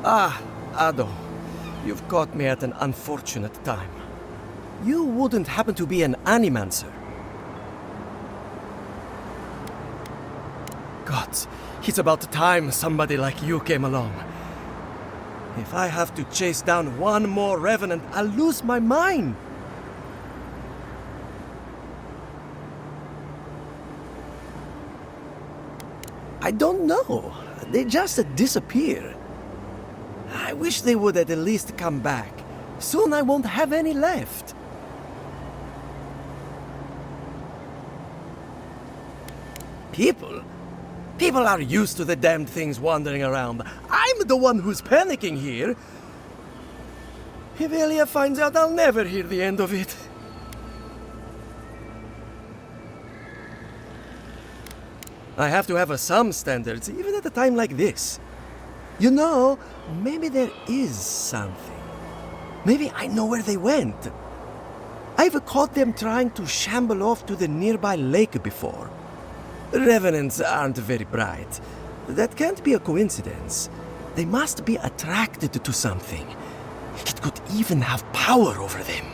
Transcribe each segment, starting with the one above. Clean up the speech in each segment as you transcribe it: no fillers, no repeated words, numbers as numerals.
Ah, Ado. You've caught me at an unfortunate time. You wouldn't happen to be an animancer? Gods, it's about time somebody like you came along. If I have to chase down one more revenant, I'll lose my mind. I don't know. They just disappear. I wish they would at least come back. Soon I won't have any left. People? People are used to the damned things wandering around. I'm the one who's panicking here. If Elia finds out, I'll never hear the end of it. I have to have some standards, even at a time like this. You know, maybe there is something. Maybe I know where they went. I've caught them trying to shamble off to the nearby lake before. Revenants aren't very bright. That can't be a coincidence. They must be attracted to something. It could even have power over them.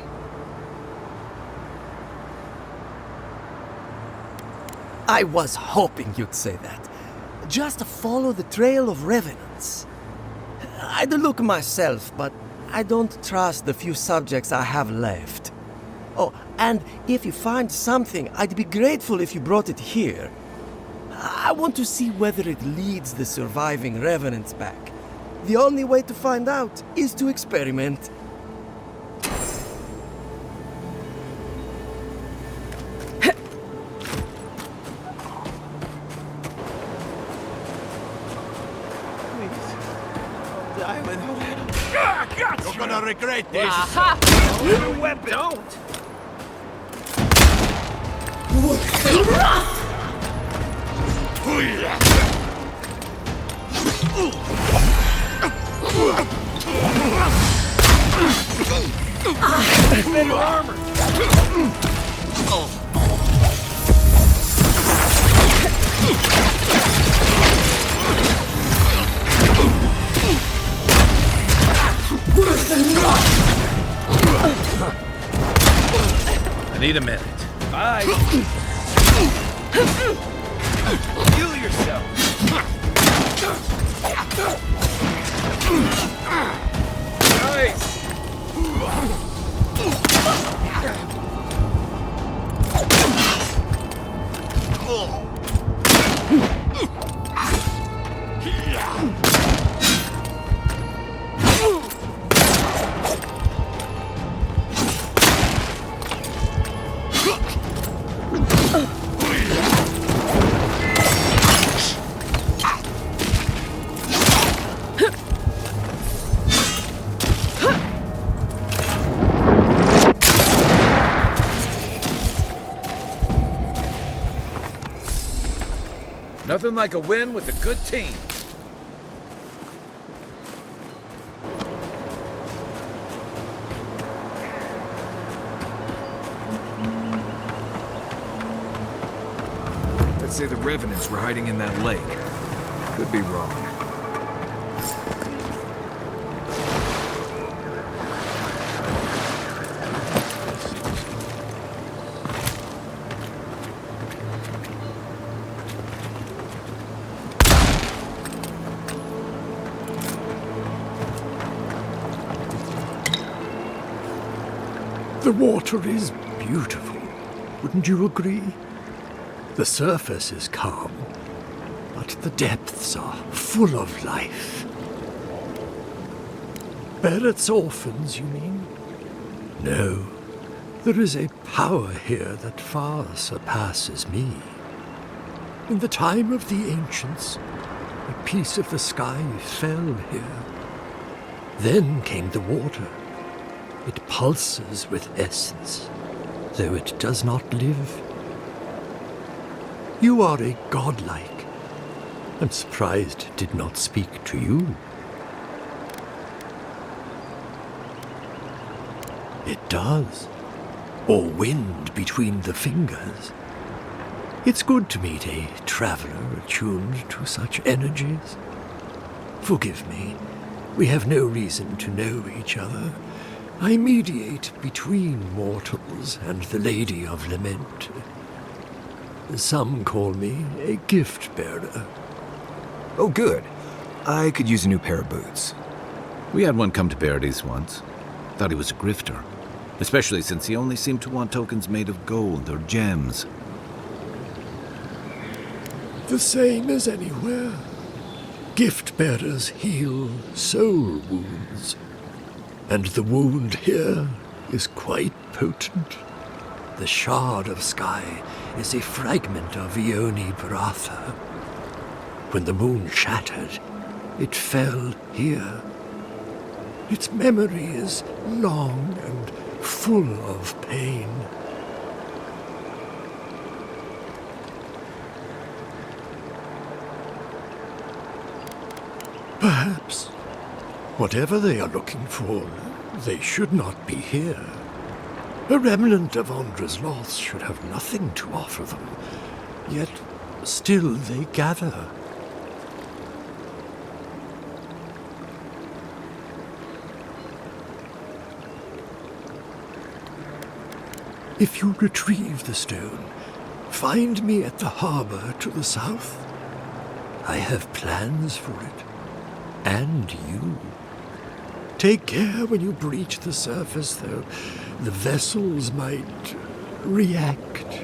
I was hoping you'd say that. Just follow the trail of revenants. I'd look myself, but I don't trust the few subjects I have left. Oh, and if you find something, I'd be grateful if you brought it here. I want to see whether it leads the surviving revenants back. The only way to find out is to experiment. You're gonna regret this. Aha! New weapon. Don't! Better armor. I need a minute. Bye. Heal yourself. Nice. Nothing like a win with a good team. Let's say the revenants were hiding in that lake. Could be wrong. The water is beautiful, wouldn't you agree? The surface is calm, but the depths are full of life. Barrett's orphans, you mean? No, there is a power here that far surpasses me. In the time of the ancients, a piece of the sky fell here. Then came the water. It pulses with essence, though it does not live. You are a godlike. I'm surprised it did not speak to you. It does. Or wind between the fingers. It's good to meet a traveler attuned to such energies. Forgive me. We have no reason to know each other. I mediate between mortals and the Lady of Lament. Some call me a gift-bearer. Oh, good. I could use a new pair of boots. We had one come to Paradise once. Thought he was a grifter. Especially since he only seemed to want tokens made of gold or gems. The same as anywhere. Gift-bearers heal soul wounds. And the wound here is quite potent. The shard of sky is a fragment of Ioni Baratha. When the moon shattered, it fell here. Its memory is long and full of pain. Perhaps, whatever they are looking for, they should not be here. A remnant of Andra's loss should have nothing to offer them, yet still they gather. If you retrieve the stone, find me at the harbor to the south. I have plans for it. And you. Take care when you breach the surface, though. The vessels might react.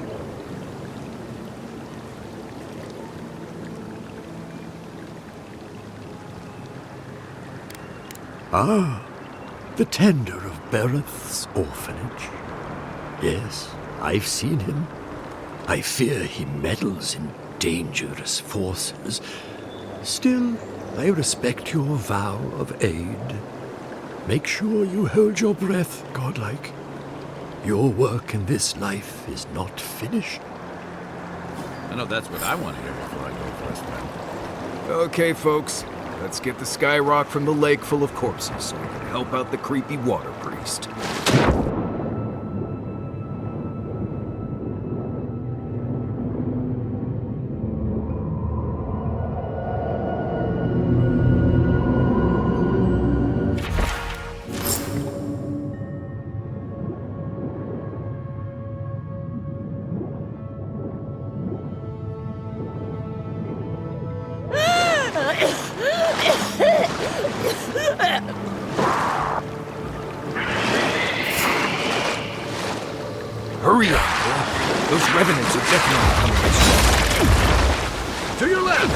Ah, the tender of Bereth's orphanage. Yes, I've seen him. I fear he meddles in dangerous forces. Still, I respect your vow of aid. Make sure you hold your breath, godlike. Your work in this life is not finished. I know that's what I want to hear before I go first, man. Okay, folks. Let's get the sky rock from the lake full of corpses so we can help out the creepy water priest. Hurry up, boy. Those revenants are definitely coming this way. To your left!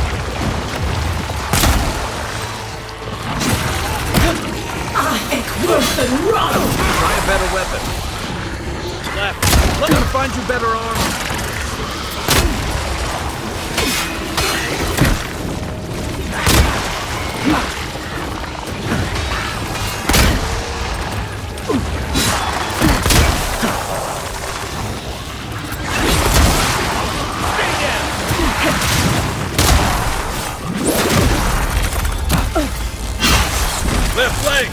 I think worse than run! Try a better weapon. Left. Let me find you better armor. Left leg!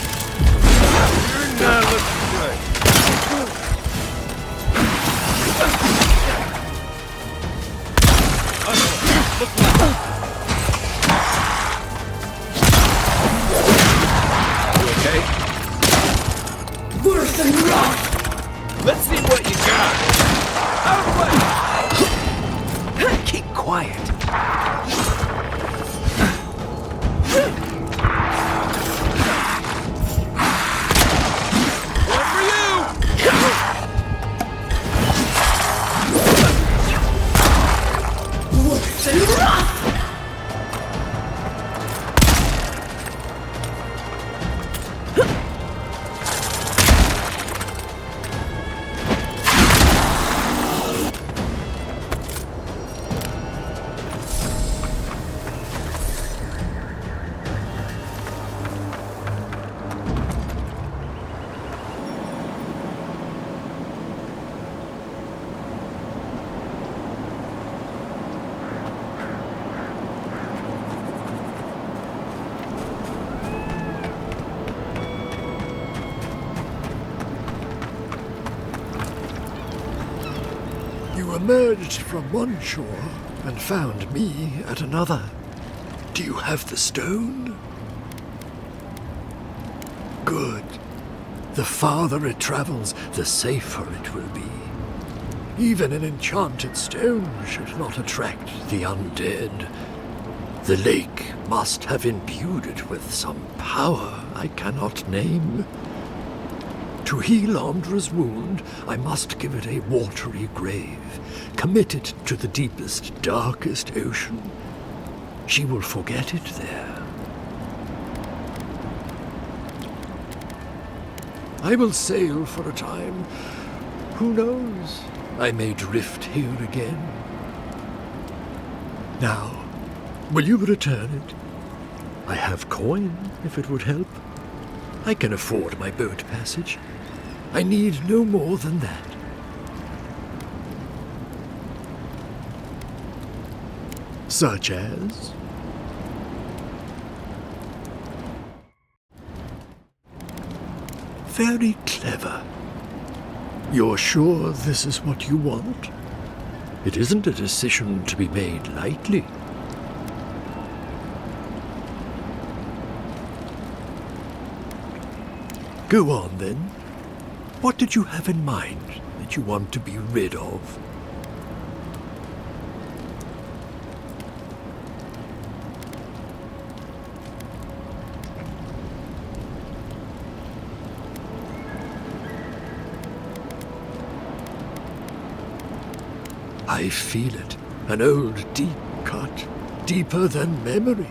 You're not looking good. Look left. You okay? Worse than run! Let's see what you got. Out of the way! Keep quiet. Worse than run! You emerged from one shore and found me at another. Do you have the stone? Good. The farther it travels, the safer it will be. Even an enchanted stone should not attract the undead. The lake must have imbued it with some power I cannot name. To heal Andra's wound, I must give it a watery grave, commit it to the deepest, darkest ocean. She will forget it there. I will sail for a time. Who knows? I may drift here again. Now, will you return it? I have coin, if it would help. I can afford my boat passage. I need no more than that. Such as? Very clever. You're sure this is what you want? It isn't a decision to be made lightly. Go on, then. What did you have in mind that you want to be rid of? I feel it. An old deep cut, deeper than memory.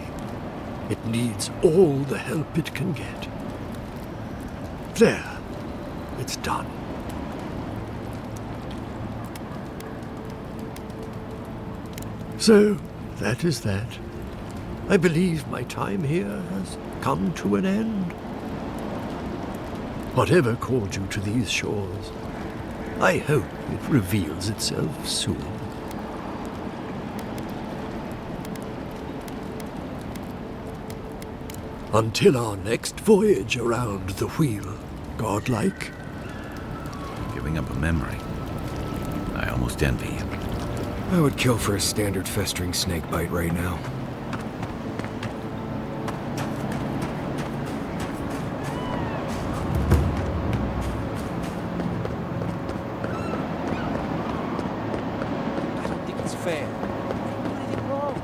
It needs all the help it can get. There. It's done. So, that is that. I believe my time here has come to an end. Whatever called you to these shores, I hope it reveals itself soon. Until our next voyage around the wheel, godlike. Giving up a memory. I almost envy you. I would kill for a standard festering snake bite right now. I don't think it's fair. What did it wrong?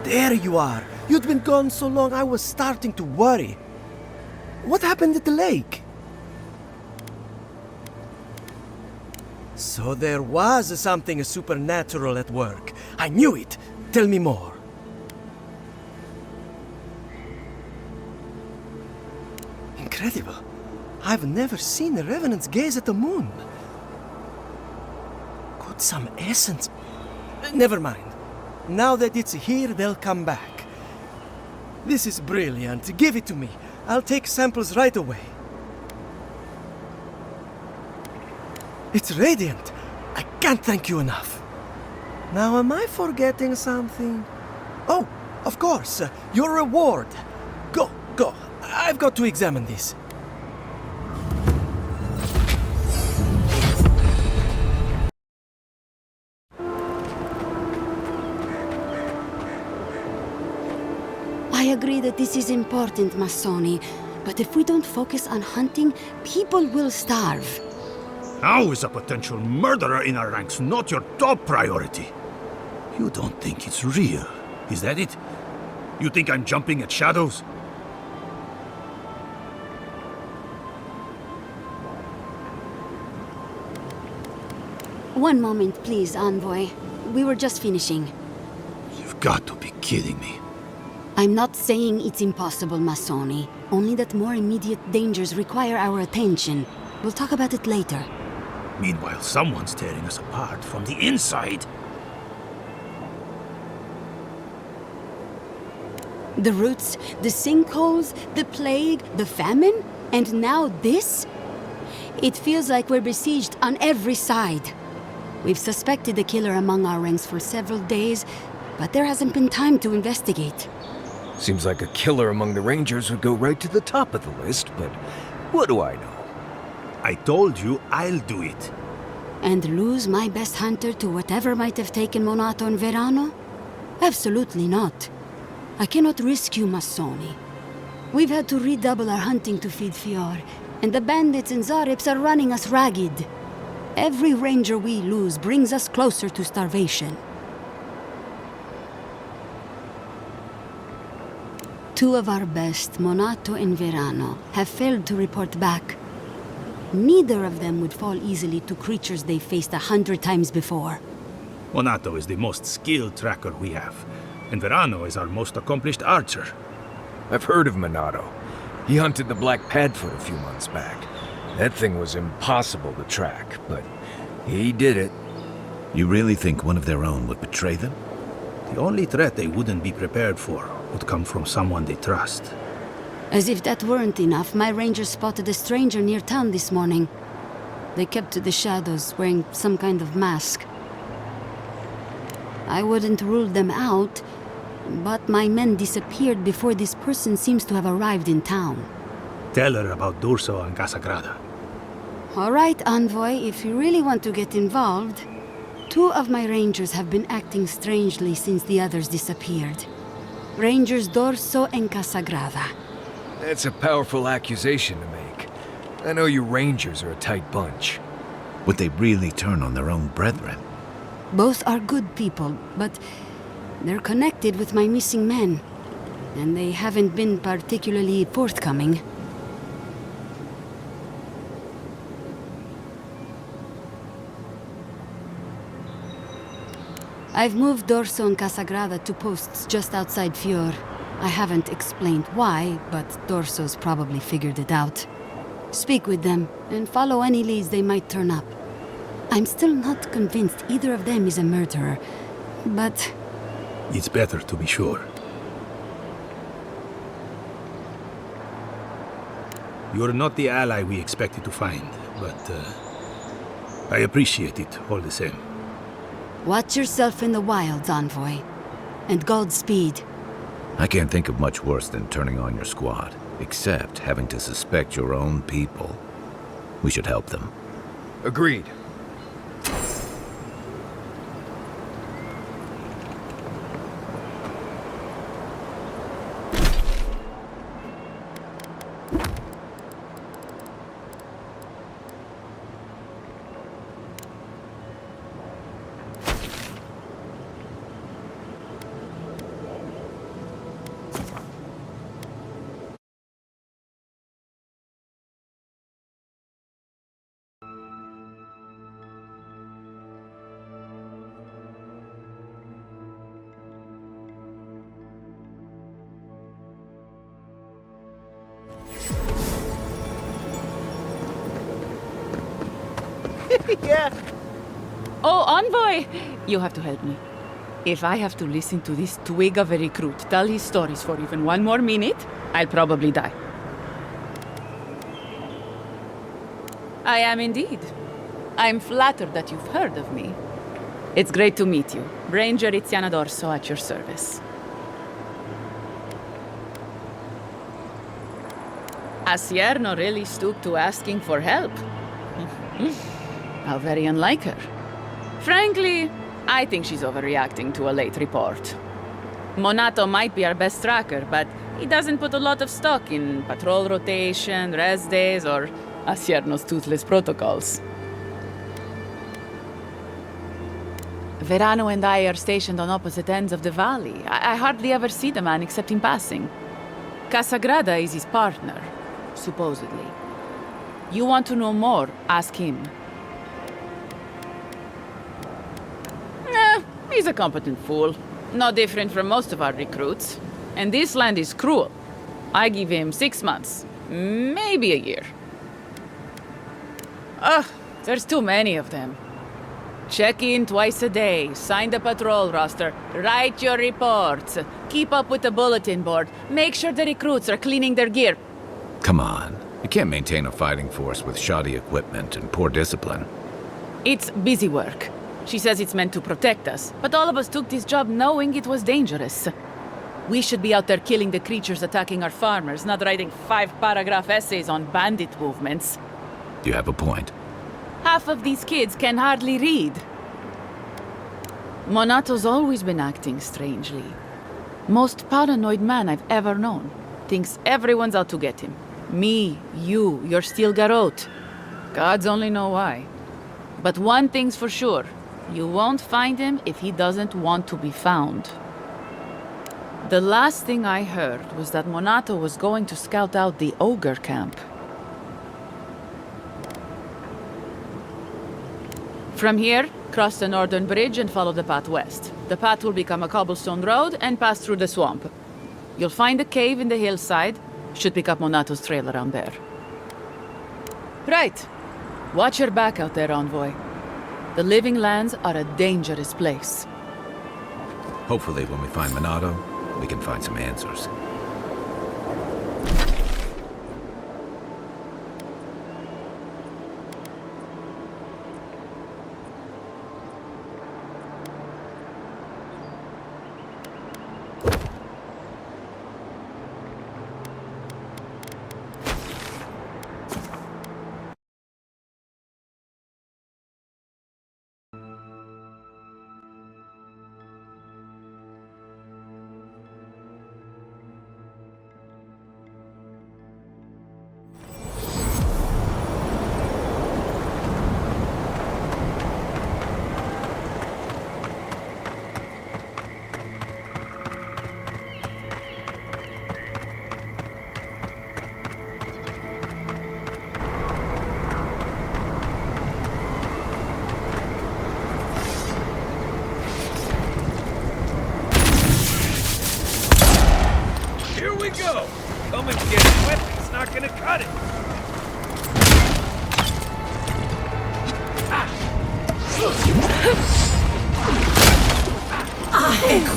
There you are. You'd been gone so long I was starting to worry. What happened at the lake? So there was something supernatural at work. I knew it. Tell me more. Incredible. I've never seen the revenants gaze at the moon. Could some essence... Never mind. Now that it's here, they'll come back. This is brilliant. Give it to me. I'll take samples right away. It's radiant. I can't thank you enough. Now, am I forgetting something? Oh, of course. Your reward. Go. I've got to examine this. I agree that this is important, Masoni. But if we don't focus on hunting, people will starve. How is a potential murderer in our ranks not your top priority? You don't think it's real, is that it? You think I'm jumping at shadows? One moment, please, envoy. We were just finishing. You've got to be kidding me. I'm not saying it's impossible, Masoni. Only that more immediate dangers require our attention. We'll talk about it later. Meanwhile, someone's tearing us apart from the inside. The roots, the sinkholes, the plague, the famine, and now this? It feels like we're besieged on every side. We've suspected the killer among our ranks for several days, but there hasn't been time to investigate. Seems like a killer among the Rangers would go right to the top of the list, but what do I know? I told you I'll do it. And lose my best hunter to whatever might have taken Monato and Verano? Absolutely not. I cannot risk you, Massoni. We've had to redouble our hunting to feed Fior, and the bandits and Zarips are running us ragged. Every ranger we lose brings us closer to starvation. Two of our best, Monato and Verano, have failed to report back. Neither of them would fall easily to creatures they faced 100 times before. Monato is the most skilled tracker we have, and Verano is our most accomplished archer. I've heard of Monato. He hunted the Black Padfoot a few months back. That thing was impossible to track, but he did it. You really think one of their own would betray them? The only threat they wouldn't be prepared for would come from someone they trust. As if that weren't enough, my rangers spotted a stranger near town this morning. They kept to the shadows, wearing some kind of mask. I wouldn't rule them out, but my men disappeared before this person seems to have arrived in town. Tell her about D'Urso and Casagrada. All right, Envoy, if you really want to get involved. Two of my rangers have been acting strangely since the others disappeared. Rangers D'Urso and Casagrada. That's a powerful accusation to make. I know you Rangers are a tight bunch. Would they really turn on their own brethren? Both are good people, but they're connected with my missing men. And they haven't been particularly forthcoming. I've moved D'Urso and Casagrada to posts just outside Fior. I haven't explained why, but D'Urso's probably figured it out. Speak with them, and follow any leads they might turn up. I'm still not convinced either of them is a murderer, but... It's better to be sure. You're not the ally we expected to find, but I appreciate it all the same. Watch yourself in the wilds, Envoy. And Godspeed. I can't think of much worse than turning on your squad, except having to suspect your own people. We should help them. Agreed. Yeah. Oh, Envoy! You have to help me. If I have to listen to this twig of a recruit tell his stories for even one more minute, I'll probably die. I am indeed. I'm flattered that you've heard of me. It's great to meet you. Ranger Iziana D'Urso at your service. Asierno really stooped to asking for help. How very unlike her. Frankly, I think she's overreacting to a late report. Monato might be our best tracker, but he doesn't put a lot of stock in patrol rotation, rest days, or Asierno's toothless protocols. Verano and I are stationed on opposite ends of the valley. I hardly ever see the man except in passing. Casagrada is his partner, supposedly. You want to know more, ask him. He's a competent fool. No different from most of our recruits. And this land is cruel. I give him 6 months. Maybe a year. Ugh, there's too many of them. Check in twice a day, sign the patrol roster, write your reports, keep up with the bulletin board, make sure the recruits are cleaning their gear. Come on. You can't maintain a fighting force with shoddy equipment and poor discipline. It's busy work. She says it's meant to protect us, but all of us took this job knowing it was dangerous. We should be out there killing the creatures attacking our farmers, not writing 5-paragraph essays on bandit movements. You have a point. Half of these kids can hardly read. Monato's always been acting strangely. Most paranoid man I've ever known. Thinks everyone's out to get him. Me, you, your steel garrote. Gods only know why. But one thing's for sure. You won't find him if he doesn't want to be found. The last thing I heard was that Monato was going to scout out the ogre camp. From here, cross the northern bridge and follow the path west. The path will become a cobblestone road and pass through the swamp. You'll find a cave in the hillside. Should pick up Monato's trail around there. Right. Watch your back out there, envoy. The Living Lands are a dangerous place. Hopefully, when we find Monato, we can find some answers. Here we go! Come and get it. Weapon's not gonna cut it!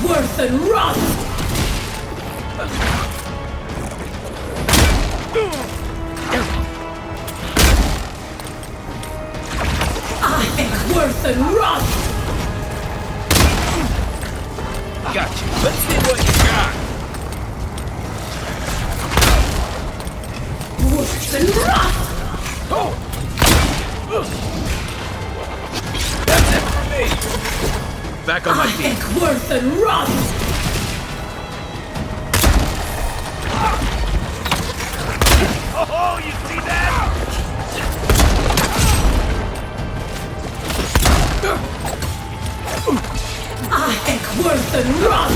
Worth and rot! Worth and rot! Gotcha. Let's see what you got! Worth and rot! That's it for me! Back on my feet. Worth and rot! Oh, you see that? Worth and rot!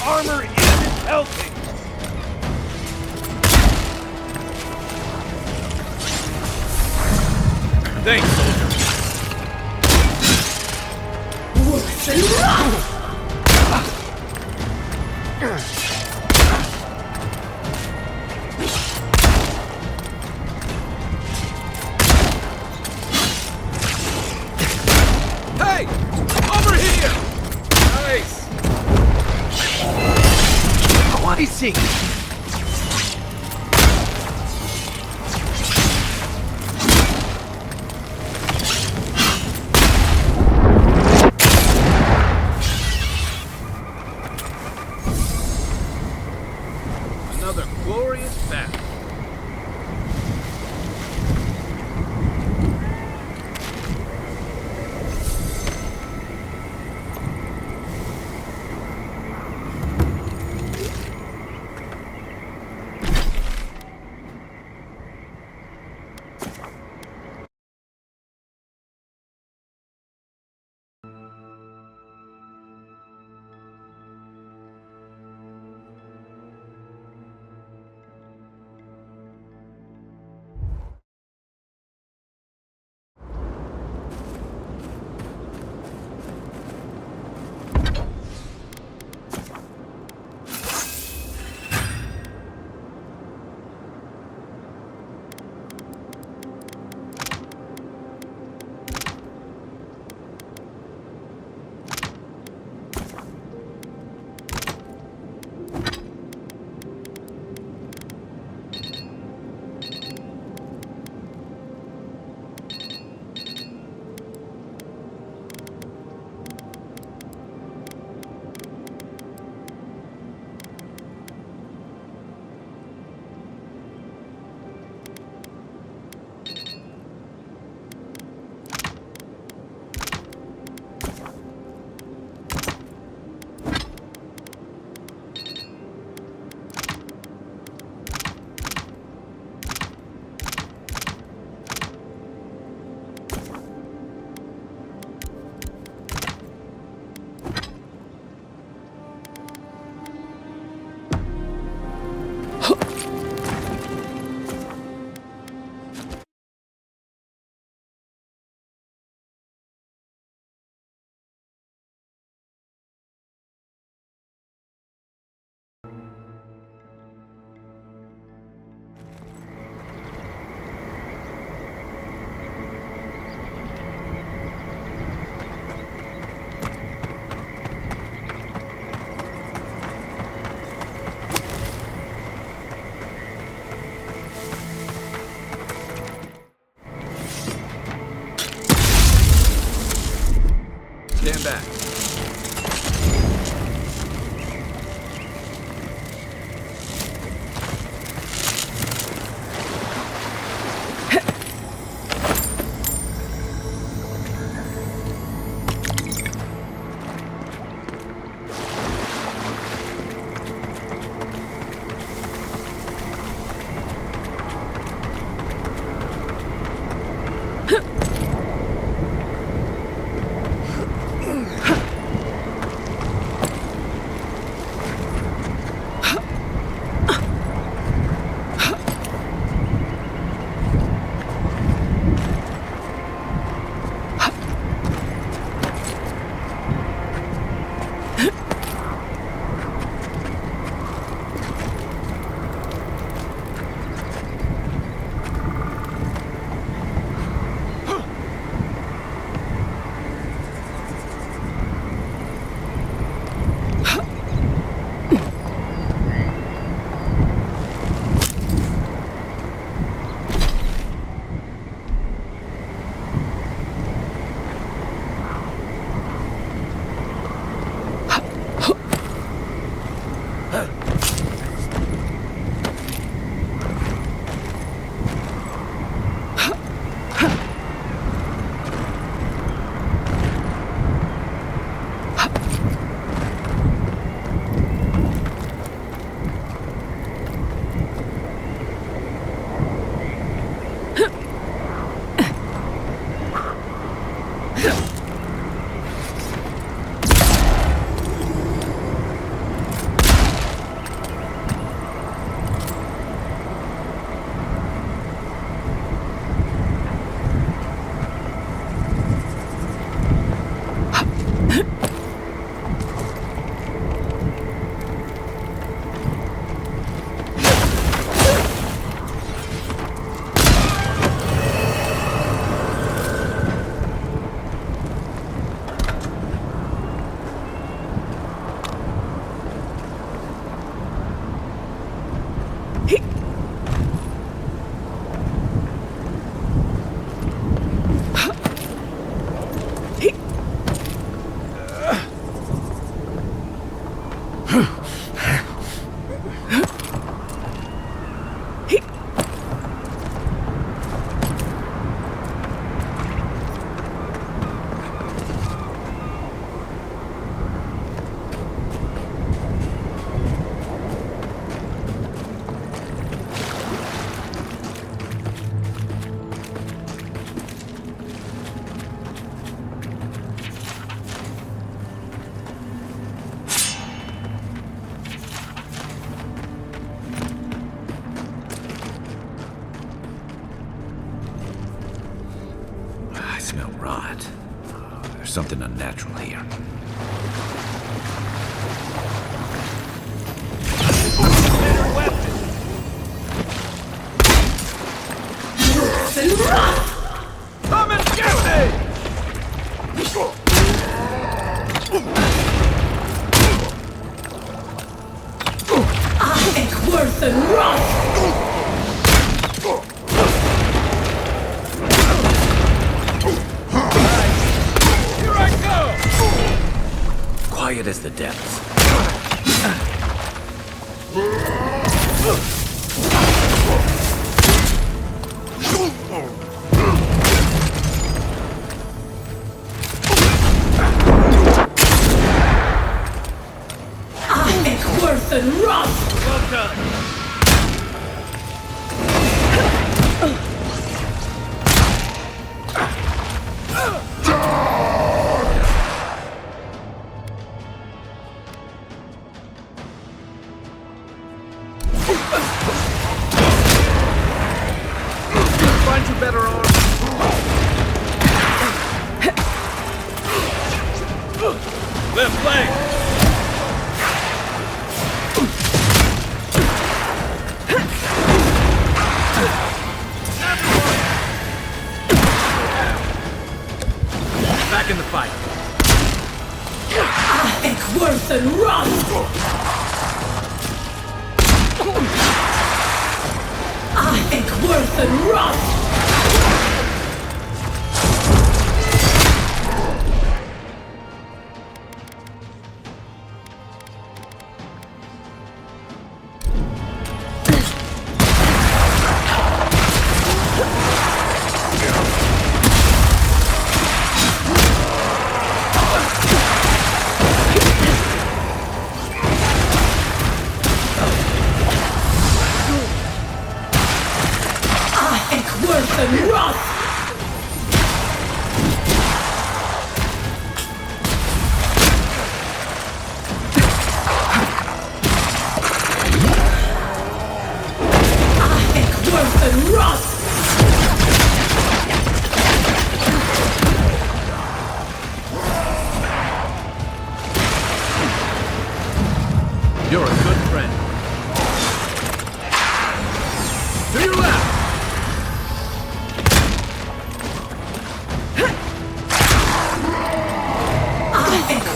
Armor isn't helping! Thanks, soldier. Worth and rot! Hey! Over here! Nice! Icing! coming back. Smell rot. There's something unnatural here. Come and get me! I am worse than rot! Quiet as the depths. I am worse than rot! Well done. Find you better arms. Left leg! Back in the fight. I am worse than rot! I am worse than rot! worse than rot! Worse than rot! You're a good friend. To your left!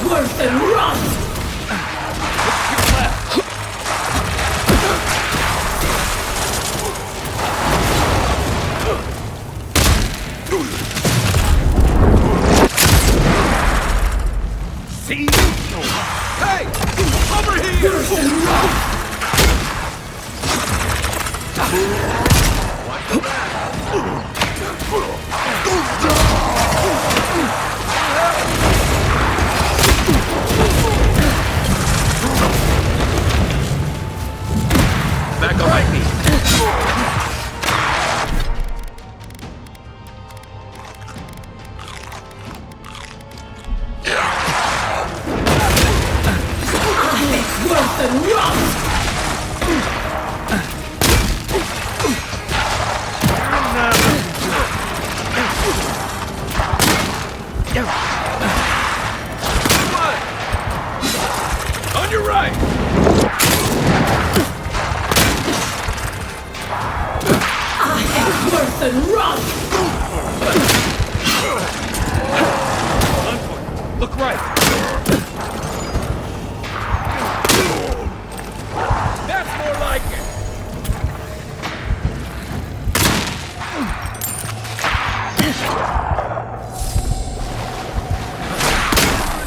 Worse than rot! See? Hey! Over here! Worse than rot! Back behind me! Worse than rot! On your right! Worse than rot! Look right! That's more like it!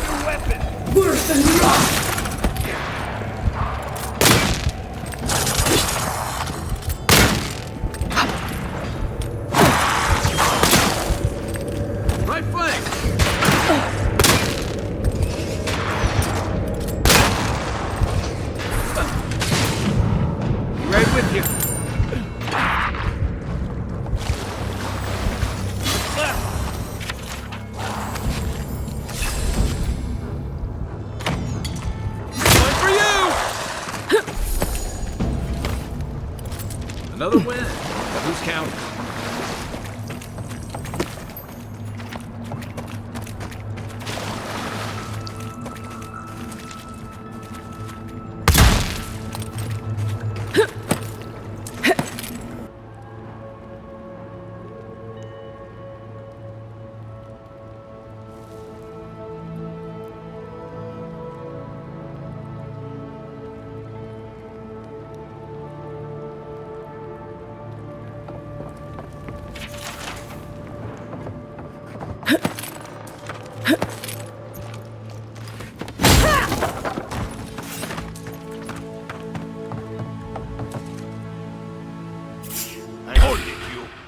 New weapon! Worse than rot! Right flank! Right with you. One for you! Another win. But who's counting?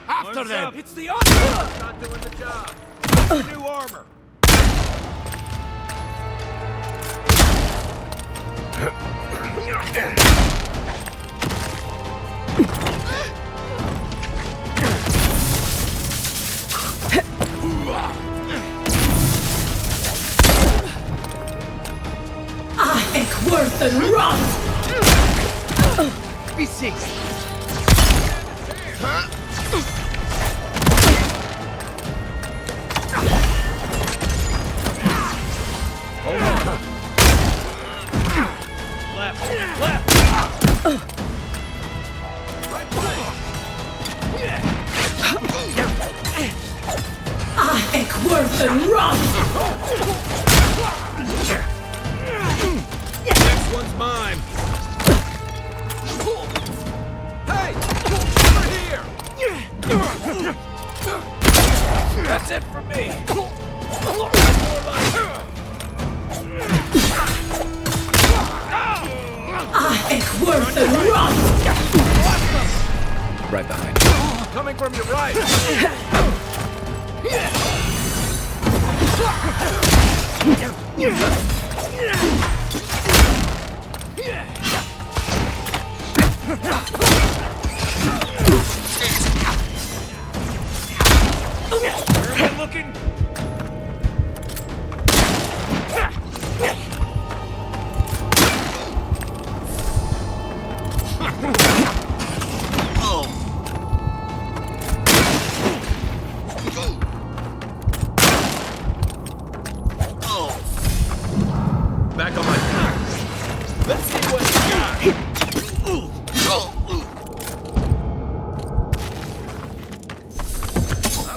After them! It's the armor! Not doing the job. New armor. I think worse than rot! Be safe. Worse than rot! Next one's mine. Hey! Over here! That's it for me. I think worse than rot! Right behind you. Coming from your right.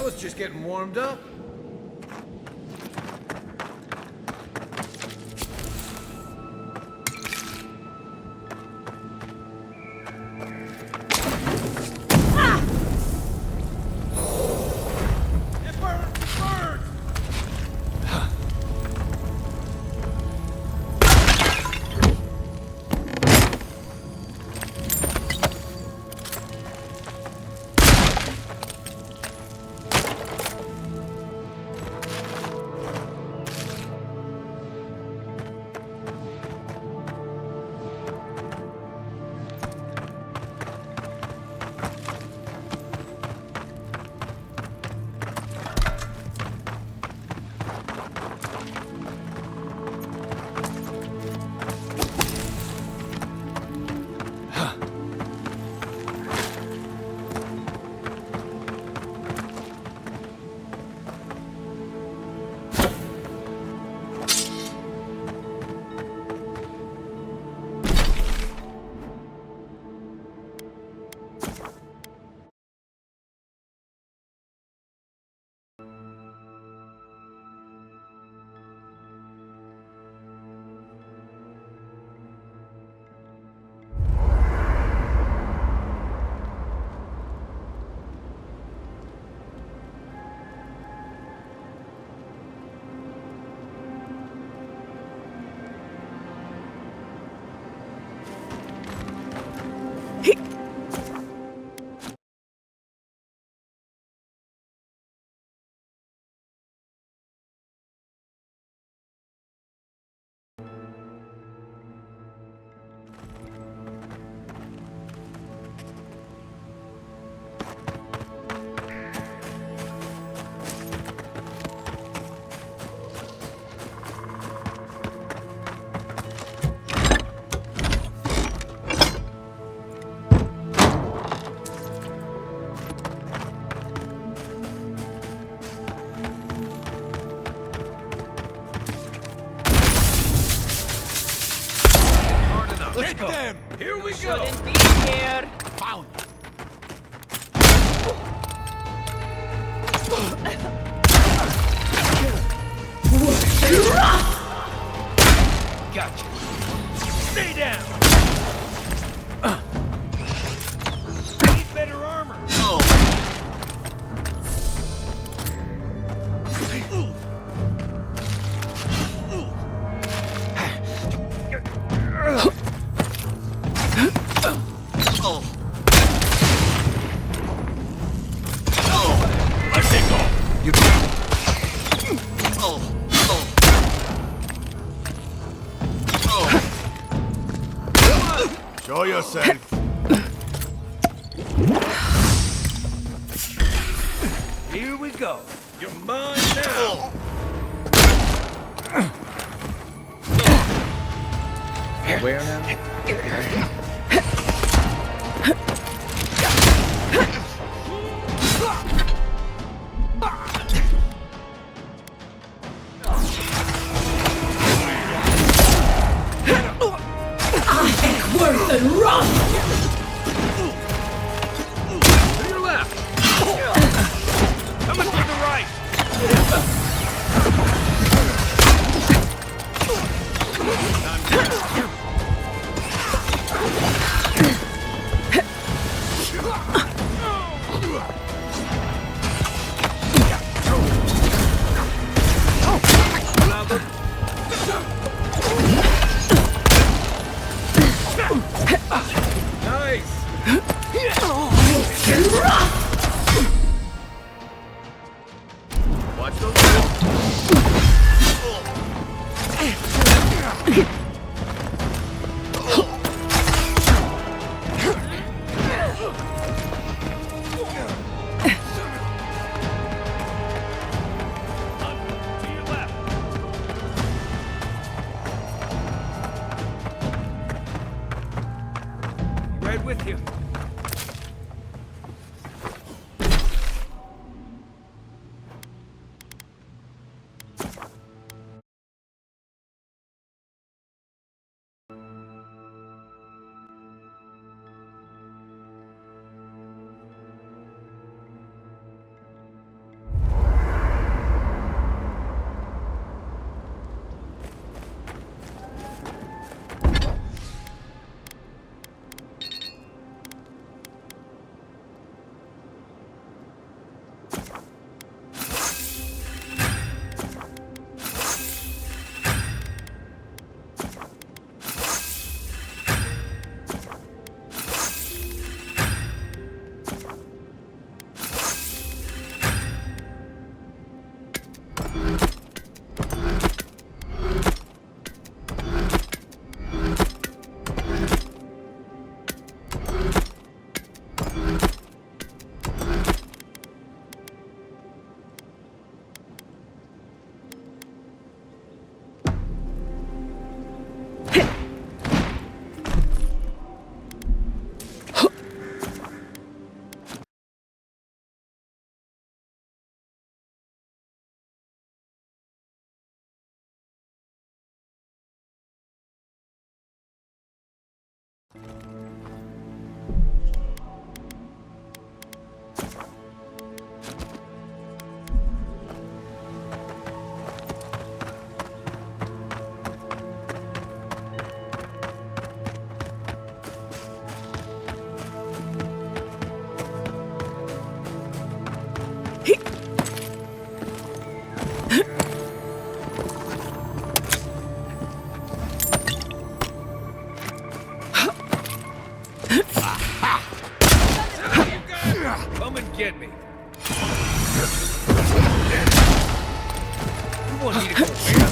was just getting warmed up. Let's go. Them. Here we go. Shouldn't be here. Found. Gotcha. Stay down. Need better armor. Show yourself. Here we go. You're mine now. Where now? Worth and run! To your left. Coming to the right. Watch the left. Come and get me. You want me to go where?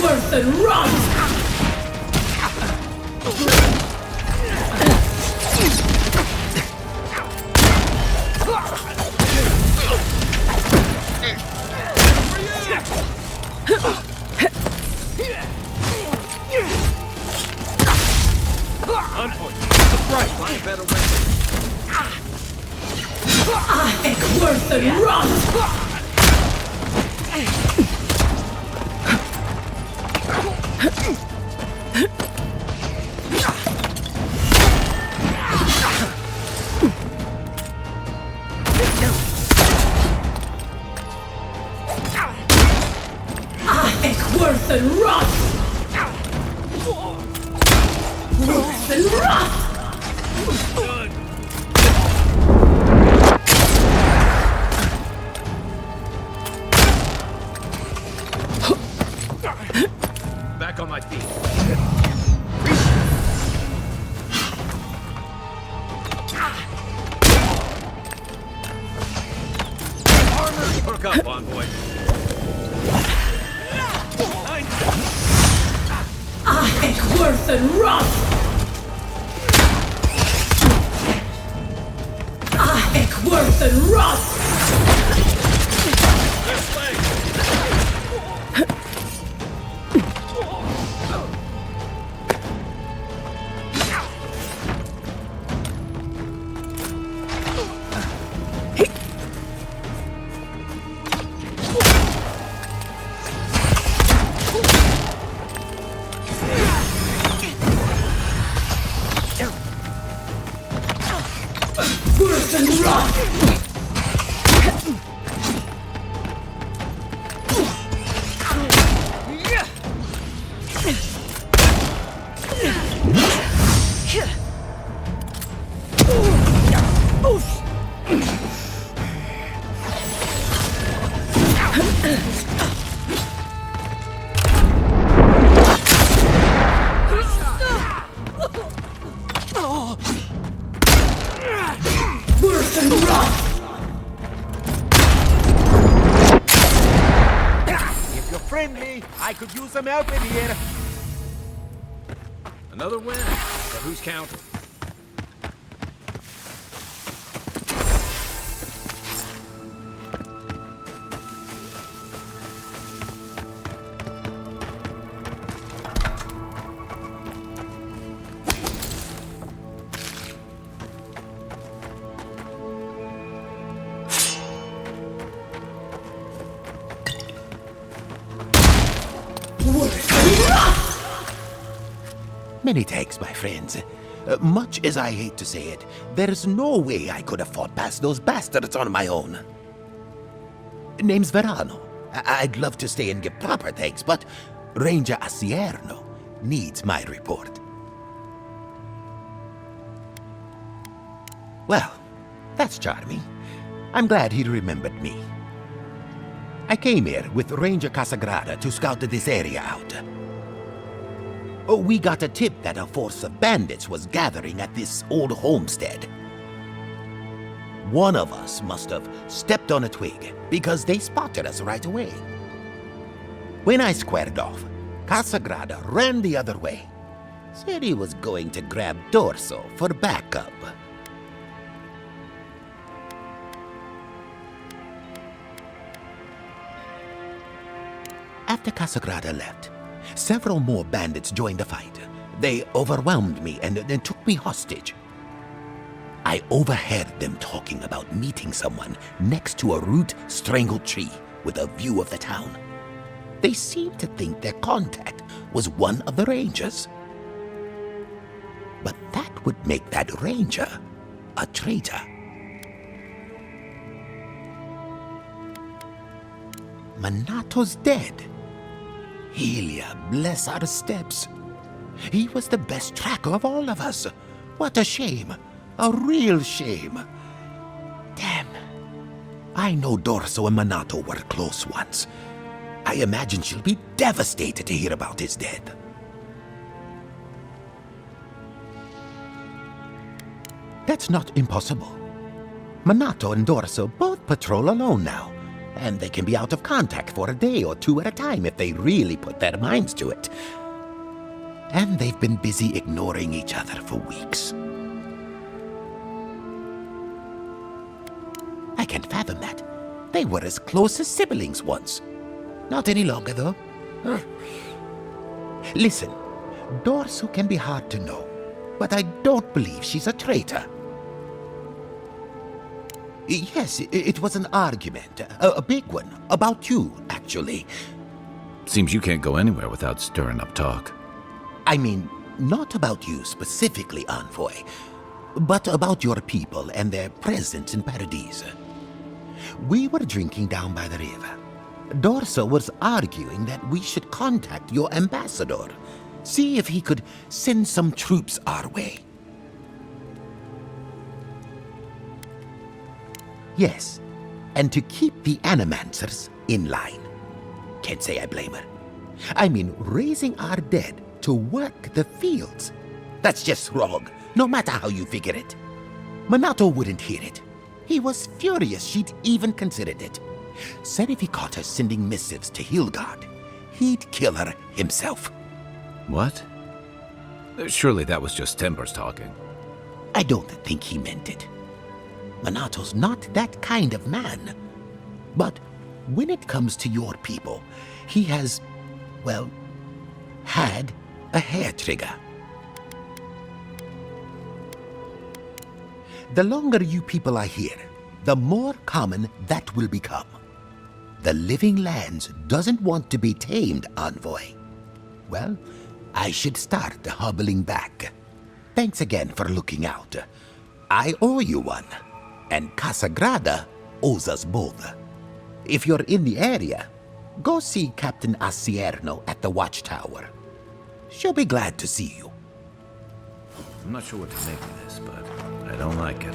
Worth and run! Worth and run! Worth and run! Worth and run! Back on my feet. Perk up, envoy. Worth and run! Worth and run! Worth and run! Worth and run! If you're friendly, I could use some help in here. Another win. But who's counting? Many thanks, my friends. Much as I hate to say it, there's no way I could have fought past those bastards on my own. Name's Verano. I'd love to stay and give proper thanks, but Ranger Asierno needs my report. Well, that's charming. I'm glad he remembered me. I came here with Ranger Casagrada to scout this area out. We got a tip that a force of bandits was gathering at this old homestead. One of us must have stepped on a twig because they spotted us right away. When I squared off, Casagrada ran the other way. Said he was going to grab Dorso for backup. After Casagrada left, several more bandits joined the fight. They overwhelmed me and took me hostage. I overheard them talking about meeting someone next to a root-strangled tree with a view of the town. They seemed to think their contact was one of the rangers. But that would make that ranger a traitor. Manato's dead. Helia, bless our steps. He was the best tracker of all of us. What a shame. A real shame. Damn. I know Dorso and Minato were close once. I imagine she'll be devastated to hear about his death. That's not impossible. Minato and Dorso both patrol alone now, and they can be out of contact for a day or two at a time if they really put their minds to it. And they've been busy ignoring each other for weeks. I can't fathom that. They were as close as siblings once. Not any longer, though. Listen, Dorso can be hard to know, but I don't believe she's a traitor. Yes, it was an argument, a big one, about you, actually. Seems you can't go anywhere without stirring up talk. I mean, not about you specifically, Envoy, but about your people and their presence in Paradise. We were drinking down by the river. Dorso was arguing that we should contact your ambassador, see if he could send some troops our way. Yes, and to keep the Animancers in line. Can't say I blame her. I mean, raising our dead to work the fields. That's just wrong, no matter how you figure it. Minato wouldn't hear it. He was furious she'd even considered it. Said if he caught her sending missives to Hildgard, he'd kill her himself. What? Surely that was just Timbers talking. I don't think he meant it. Minato's not that kind of man. But when it comes to your people, he has, well, had a hair trigger. The longer you people are here, the more common that will become. The Living Lands doesn't want to be tamed, Envoy. Well, I should start hobbling back. Thanks again for looking out. I owe you one, and Casagrada owes us both. If you're in the area, go see Captain Asierno at the Watchtower. She'll be glad to see you. I'm not sure what to make of this, but I don't like it.